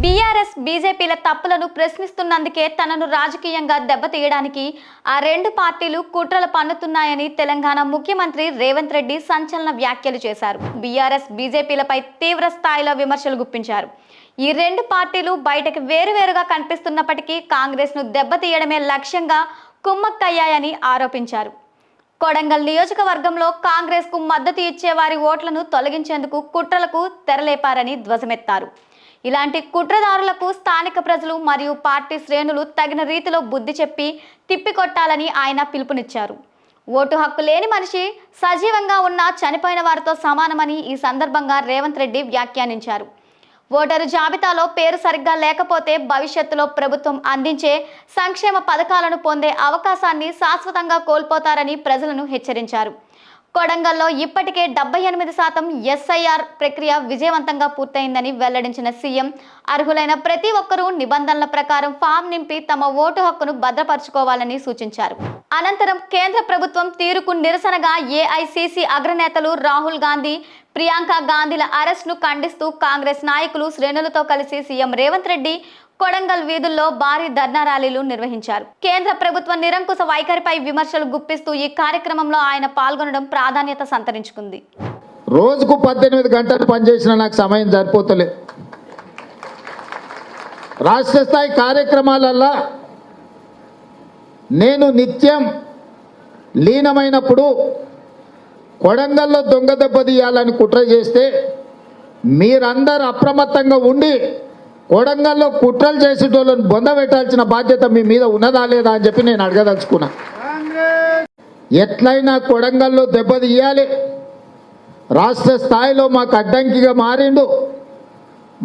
BRS బీజేపీల తప్పులను ప్రశ్నిస్తున్నందుకే తనను రాజకీయంగా దెబ్బతీయడానికి ఆ రెండు పార్టీలు కుట్రలు పన్నుతున్నాయని తెలంగాణ ముఖ్యమంత్రి రేవంత్ రెడ్డి సంచలన వ్యాఖ్యలు చేశారు. బీఆర్ఎస్ బీజేపీలపై తీవ్ర స్థాయిలో విమర్శలు గుప్పించారు. ఈ రెండు పార్టీలు బయటకు వేరువేరుగా కనిపిస్తున్నప్పటికీ కాంగ్రెస్ను దెబ్బతీయడమే లక్ష్యంగా కుమ్మక్కయ్యాయని ఆరోపించారు. కొడంగల్ నియోజకవర్గంలో కాంగ్రెస్కు మద్దతు ఇచ్చే వారి ఓట్లను తొలగించేందుకు కుట్రలకు తెరలేపారని ధ్వజమెత్తారు. ఇలాంటి కుట్రదారులకు స్థానిక ప్రజలు మరియు పార్టీ శ్రేణులు తగిన రీతిలో బుద్ధి చెప్పి తిప్పికొట్టాలని ఆయన పిలుపునిచ్చారు. ఓటు హక్కు లేని మనిషి సజీవంగా ఉన్న చనిపోయిన వారితో సమానమని ఈ సందర్భంగా రేవంత్ రెడ్డి వ్యాఖ్యానించారు. ఓటరు జాబితాలో పేరు సరిగ్గా లేకపోతే భవిష్యత్తులో ప్రభుత్వం అందించే సంక్షేమ పథకాలను పొందే అవకాశాన్ని శాశ్వతంగా కోల్పోతారని ప్రజలను హెచ్చరించారు. కొడంగల్లో ఇప్పటికే 78% ఎస్ఐఆర్ ప్రక్రియ విజయవంతంగా పూర్తయిందని వెల్లడించిన సీఎం అర్హులైన ప్రతి ఒక్కరూ నిబంధనల ప్రకారం ఫామ్ నింపి తమ ఓటు హక్కును భద్రపరచుకోవాలని సూచించారు. అనంతరం కేంద్ర ప్రభుత్వం తీరుకు నిరసనగా ఏఐసీసీ అగ్రనేతలు రాహుల్ గాంధీ, ప్రియాంక గాంధీల అరెస్ట్ను ఖండిస్తూ కాంగ్రెస్ నాయకులు శ్రేణులతో కలిసి సీఎం రేవంత్ రెడ్డి కొడంగల్ వీధుల్లో భారీ ధర్నా ర్యాలీలు నిర్వహించారు. కేంద్ర ప్రభుత్వ నిరంకుశ వైఖరిపై విమర్శలు గుప్పిస్తూ ఈ కార్యక్రమంలో ఆయన పాల్గొనడం ప్రాధాన్యత సంతరించుకుంది. రోజుకు 18 గంటలు పనిచేసిన నాకు సమయం సరిపోతలే. రాష్ట్ర స్థాయి కార్యక్రమాలల్లో నేను నిత్యం లీనమైనప్పుడు కొడంగల్లో దొంగ దెబ్బ తీయాలని కుట్ర చేస్తే మీరందరూ అప్రమత్తంగా ఉండి కొడంగల్లో కుట్రలు చేసేటోళ్ళని బొందబెట్టాల్సిన బాధ్యత మీ మీద ఉన్నదా లేదా అని చెప్పి నేను అడగదలుచుకున్నా. ఎట్లయినా కొడంగల్లో దెబ్బ తీయాలి. రాష్ట్ర స్థాయిలో మాకు అడ్డంకిగా మారిండు,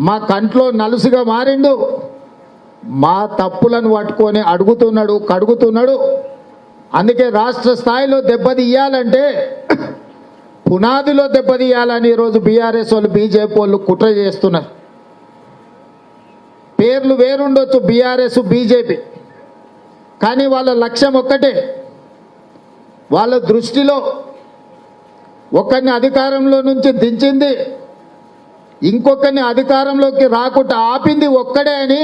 మా కంట్లో నలుసుగా మారిండు, మా తప్పులను పట్టుకొని అడుగుతున్నాడు, కడుగుతున్నాడు. అందుకే రాష్ట్ర స్థాయిలో దెబ్బతీయాలంటే పునాదిలో దెబ్బతీయాలని ఈరోజు బీఆర్ఎస్ వాళ్ళు, బీజేపీ వాళ్ళు కుట్ర చేస్తున్నారు. పేర్లు వేరుండొచ్చు, బీఆర్ఎస్ బీజేపీ, కానీ వాళ్ళ లక్ష్యం ఒక్కటే. వాళ్ళ దృష్టిలో ఒకరిని అధికారంలో నుంచి దించింది, ఇంకొకరిని అధికారంలోకి రాకుండా ఆపింది ఒక్కడే అని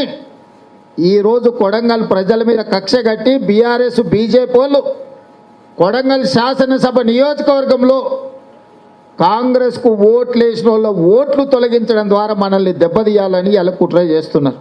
ఈరోజు కొడంగల్ ప్రజల మీద కక్ష కట్టి బీఆర్ఎస్ బీజేపీ వాళ్ళు కొడంగల్ శాసనసభ నియోజకవర్గంలో కాంగ్రెస్కు ఓట్లు వేసిన వాళ్ళ ఓట్లు తొలగించడం ద్వారా మనల్ని దెబ్బతీయాలని ఇలా కుట్ర చేస్తున్నారు.